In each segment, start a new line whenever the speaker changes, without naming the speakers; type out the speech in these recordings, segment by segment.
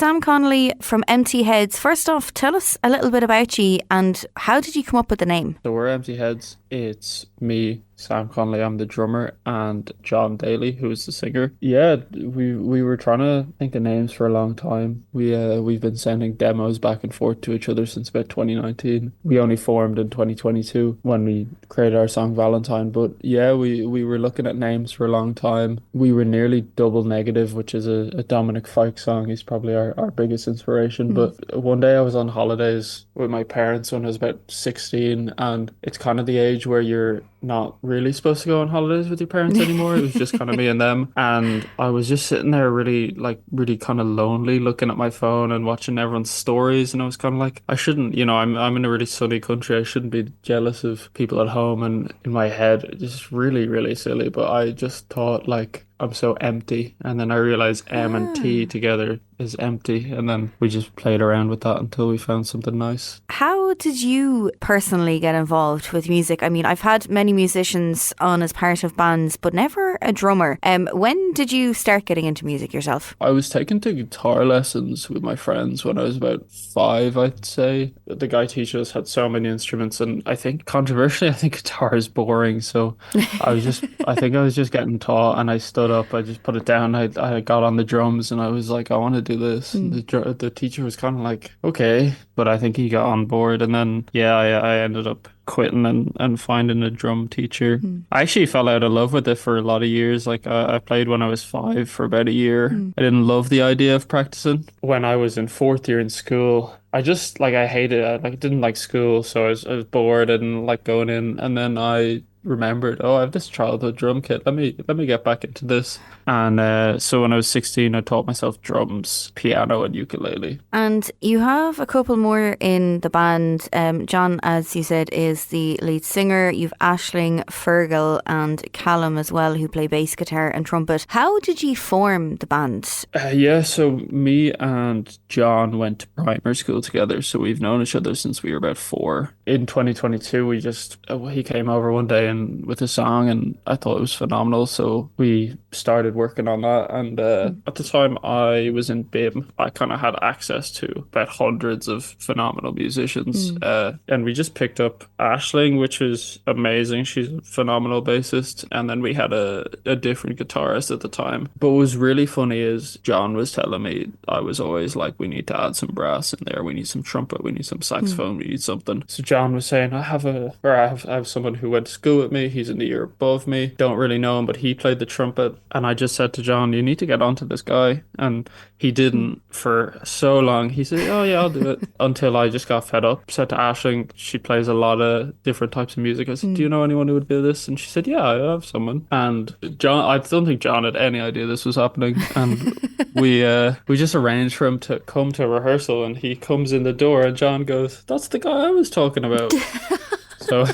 Sam Connolly from MT.Heads. First off, tell us a little bit about you and how did you come up with the name?
So we're MT.Heads. It's me, Sam Connolly, I'm the drummer, and John Daly, who is the singer. Yeah, we were trying to think of names for a long time. We've been sending demos back and forth to each other since about 2019. We only formed in 2022 when we created our song Valentine. But yeah, we were looking at names for a long time. We were nearly Double Negative, which is a Dominic Fike song. He's probably our biggest inspiration. But one day I was on holidays with my parents when I was about 16, and it's kind of the age where you're not really supposed to go on holidays with your parents anymore. It was just kind of me and them. And I was just sitting there really kind of lonely looking at my phone and watching everyone's stories. And I was kind of like, I shouldn't, I'm in a really sunny country. I shouldn't be jealous of people at home. And in my head, it's just really, really silly. But I just thought like, I'm so empty. And then I realized M and T together is empty. And then we just played around with that until we found something nice.
How did you personally get involved with music? I mean, I've had many musicians on as part of bands, but never a drummer. When did you start getting into music yourself?
I was taken to guitar lessons with my friends when I was about 5, I'd say. The guy teaching us had so many instruments, and I think controversially, I think guitar is boring. So I think I was just getting taught, and I stood up, I just put it down, I got on the drums, and I was like, I want to do this. And the teacher was kind of like, okay, but I think he got on board, and then yeah, I ended up quitting and finding a drum teacher. I actually fell out of love with it for a lot of years. Like I played when I was 5 for about a year. I didn't love the idea of practicing. When I was in 4th year in school, I just I hated it. I didn't like school, so I was bored. I didn't like going in, and then I remembered, oh, I have this childhood drum kit. Let me get back into this. And so when I was 16, I taught myself drums, piano, and ukulele.
And you have a couple more in the band. John, as you said, is the lead singer. You've Aisling, Feargal, and Callum as well, who play bass guitar and trumpet. How did you form the band?
Yeah, so me and John went to primary school together, so we've known each other since we were about 4. In 2022, he came over one day and with a song, and I thought it was phenomenal, so we started working on that. And at the time I was in BIM, I kind of had access to about hundreds of phenomenal musicians, and we just picked up Aisling, which was amazing. She's a phenomenal bassist, and then we had a different guitarist at the time. But what was really funny is John was telling me, I was always like, we need to add some brass in there, we need some trumpet, we need some saxophone, we need something. So John was saying, I have someone who went to school with me, he's in the year above me, don't really know him, but he played the trumpet. And I just said to John, you need to get onto this guy. And he didn't for so long. He said, oh yeah, I'll do it. Until I just got fed up. Said to Aisling, she plays a lot of different types of music. I said, do you know anyone who would do this? And she said, yeah, I have someone. And John, I don't think John had any idea this was happening. And we just arranged for him to come to a rehearsal, and he comes in the door and John goes, that's the guy I was talking about. So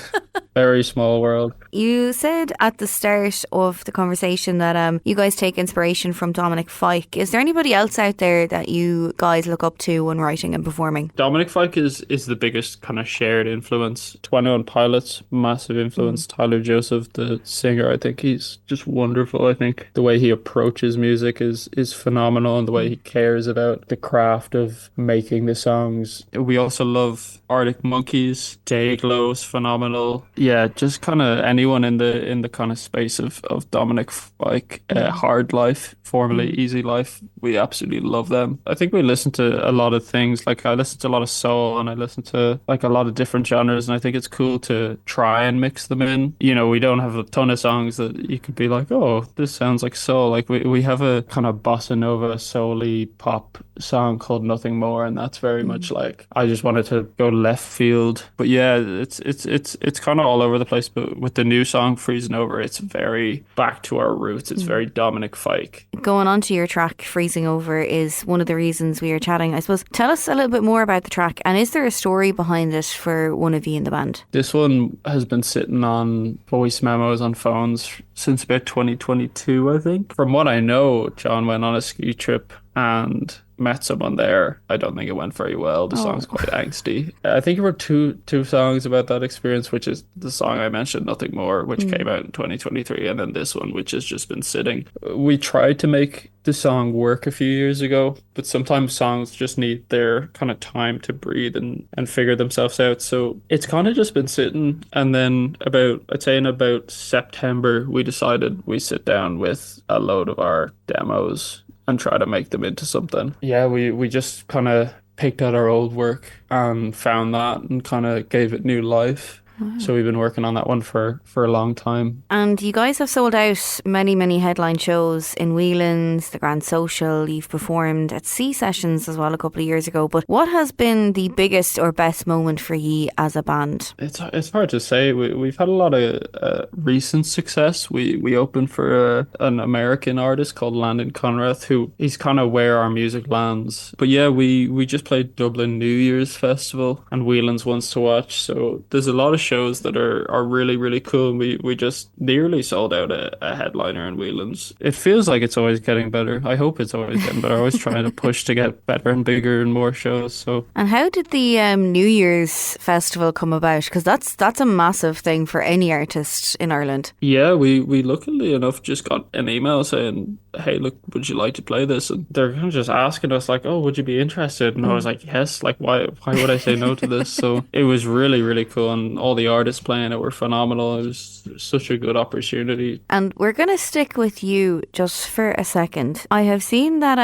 very small world.
You said at the start of the conversation that you guys take inspiration from Dominic Fike. Is there anybody else out there that you guys look up to when writing and performing?
Dominic Fike is the biggest kind of shared influence. 21 Pilots, massive influence. Tyler Joseph, the singer, I think he's just wonderful. I think the way he approaches music is phenomenal, and the way he cares about the craft of making the songs. We also love Arctic Monkeys. Dayglow's phenomenal. Yeah, just kind of anyone in the kind of space of Dominic Fike. Hard Life, formerly Easy Life, we absolutely love them. I think we listen to a lot of things. Like I listen to a lot of soul, and I listen to like a lot of different genres, and I think it's cool to try and mix them in. We don't have a ton of songs that you could be like, oh, this sounds like soul. Like we have a kind of bossa nova soul-y pop song called Nothing More, and that's very much like I just wanted to go left field. But yeah, it's kind of all over the place. But with the new song Freezing Over, it's very back to our roots. It's very Dominic Fike.
Going on to your track Freezing Over is one of the reasons we are chatting. I suppose tell us a little bit more about the track, and is there a story behind it for one of you in the band?
This one has been sitting on voice memos on phones since about 2022, I think. From what I know, John went on a ski trip and met someone there. I don't think it went very well. The
Oh.
song's quite angsty. I think there were two songs about that experience, which is the song I mentioned, Nothing More, which came out in 2023, and then this one, which has just been sitting. We tried to make the song work a few years ago, but sometimes songs just need their kind of time to breathe and figure themselves out. So it's kind of just been sitting. And then I'd say in about September, we decided we sit down with a load of our demos and try to make them into something. Yeah, we just kind of picked out our old work and found that and kind of gave it new life. So we've been working on that one for a long time.
And you guys have sold out many headline shows in Whelan's, the Grand Social. You've performed at Sea Sessions as well a couple of years ago. But what has been the biggest or best moment for you as a band?
It's hard to say. We've had a lot of recent success. We opened for an American artist called Landon Conrath, who he's kind of where our music lands. But yeah, we just played Dublin New Year's Festival and Whelan's Ones to Watch. So there's a lot of shows that are really cool. We just nearly sold out a headliner in Whelan's. It feels like it's always getting better. I hope it's always getting better. I always trying to push to get better and bigger and more shows. So.
And how did the New Year's festival come about? Because that's a massive thing for any artist in Ireland.
Yeah, we luckily enough just got an email saying, hey, look, would you like to play this? And they're kind of just asking us like, oh, would you be interested? And I was like, yes, like why would I say no to this? So it was really cool, and all the artists playing it were phenomenal. It was such a good opportunity.
And we're going to stick with you just for a second. I have seen that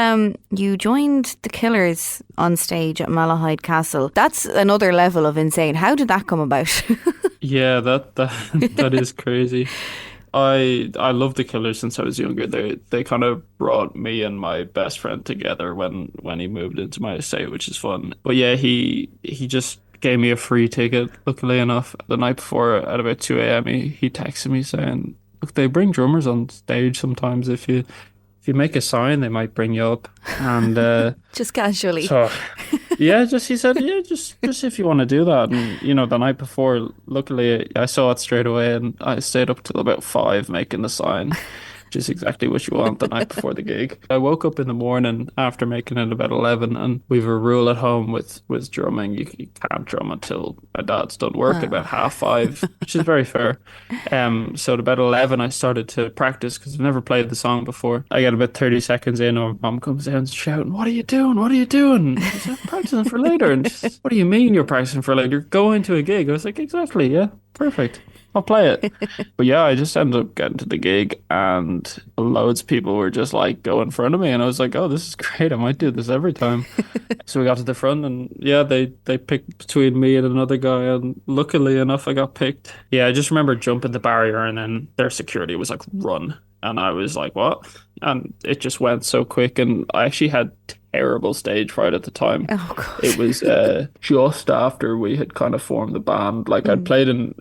you joined the Killers on stage at Malahide Castle. That's another level of insane. How did that come about?
Yeah, that is crazy. I love the Killers since I was younger. They kind of brought me and my best friend together when he moved into my estate, which is fun. But yeah, he just gave me a free ticket, luckily enough. The night before at about 2 a.m. he texted me saying, look, they bring drummers on stage sometimes. If you make a sign, they might bring you up. And
just casually.
So yeah, he said, yeah, just if you want to do that. And the night before, luckily I saw it straight away, and I stayed up till about 5 making the sign. Which is exactly what you want the night before the gig. I woke up in the morning after making it about 11, and we've a rule at home with drumming. You can't drum until my dad's done work at about 5:30, which is very fair. So at about 11, I started to practice because I've never played the song before. I get about 30 seconds in, and my mum comes down shouting, "What are you doing? What are you doing?" I said, "I'm practicing for later." And she says, "What do you mean you're practicing for later? You're going to a gig." I was like, "Exactly, yeah, perfect. I'll play it." But yeah, I just ended up getting to the gig, and loads of people were just like go in front of me, and I was like, oh, this is great. I might do this every time. So we got to the front, and yeah, they picked between me and another guy, and luckily enough, I got picked. Yeah, I just remember jumping the barrier, and then their security was like, run. And I was like, what? And it just went so quick, and I actually had terrible stage fright at the time.
Oh, God.
It was just after we had kind of formed the band. Like I'd played in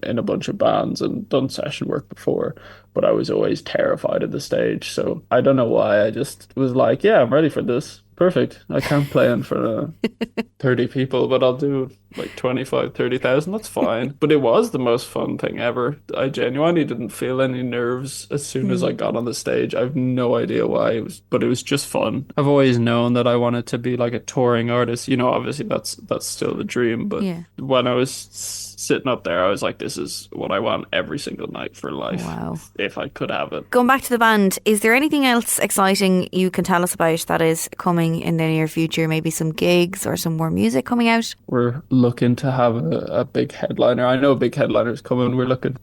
a bunch of bands and done session work before, but I was always terrified of the stage. So I don't know why. I just was like, yeah, I'm ready for this. Perfect. I can't play in for 30 people, but I'll do like 25, 30,000. That's fine. But it was the most fun thing ever. I genuinely didn't feel any nerves as soon as I got on the stage. I have no idea why, but it was just fun. I've always known that I wanted to be like a touring artist. Obviously that's still the dream. But when I was sitting up there, I was like, this is what I want every single night for life.
Wow.
If I could have it.
Going back to the band, is there anything else exciting you can tell us about that is coming in the near future? Maybe some gigs or some more music coming out?
We're looking to have a big headliner. I know a big headliner is coming. We're looking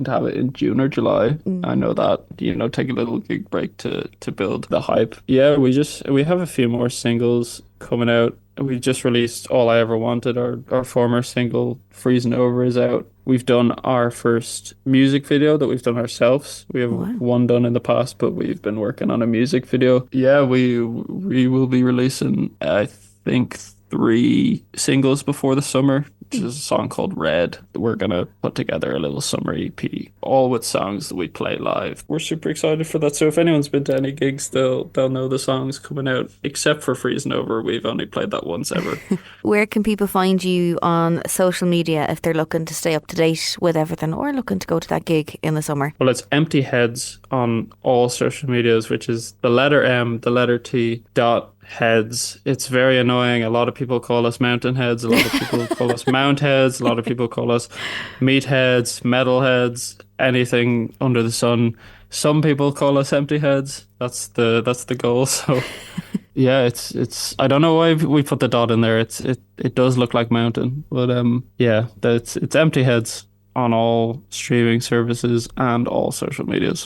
to have it in June or July. I know that, take a little gig break to build the hype. Yeah, we have a few more singles coming out. We just released All I Ever Wanted. Our former single, Freezing Over, is out. We've done our first music video that we've done ourselves. We have one done in the past, but we've been working on a music video. Yeah, we will be releasing, I think, 3 singles before the summer, which is a song called Red. We're going to put together a little summer EP, all with songs that we play live. We're super excited for that. So if anyone's been to any gigs, they'll know the songs coming out, except for Freezing Over. We've only played that once ever.
Where can people find you on social media if they're looking to stay up to date with everything or looking to go to that gig in the summer?
Well, it's MT.Heads on all social medias, which is the letter M, the letter T, Heads. It's very annoying. A lot of people call us mountain heads. A lot of people call us mount heads. A lot of people call us meat heads, metal heads, anything under the sun. Some people call us empty heads. That's the goal. So yeah, it's I don't know why we put the dot in there. It does look like mountain, but yeah, that's it's empty heads on all streaming services and all social medias.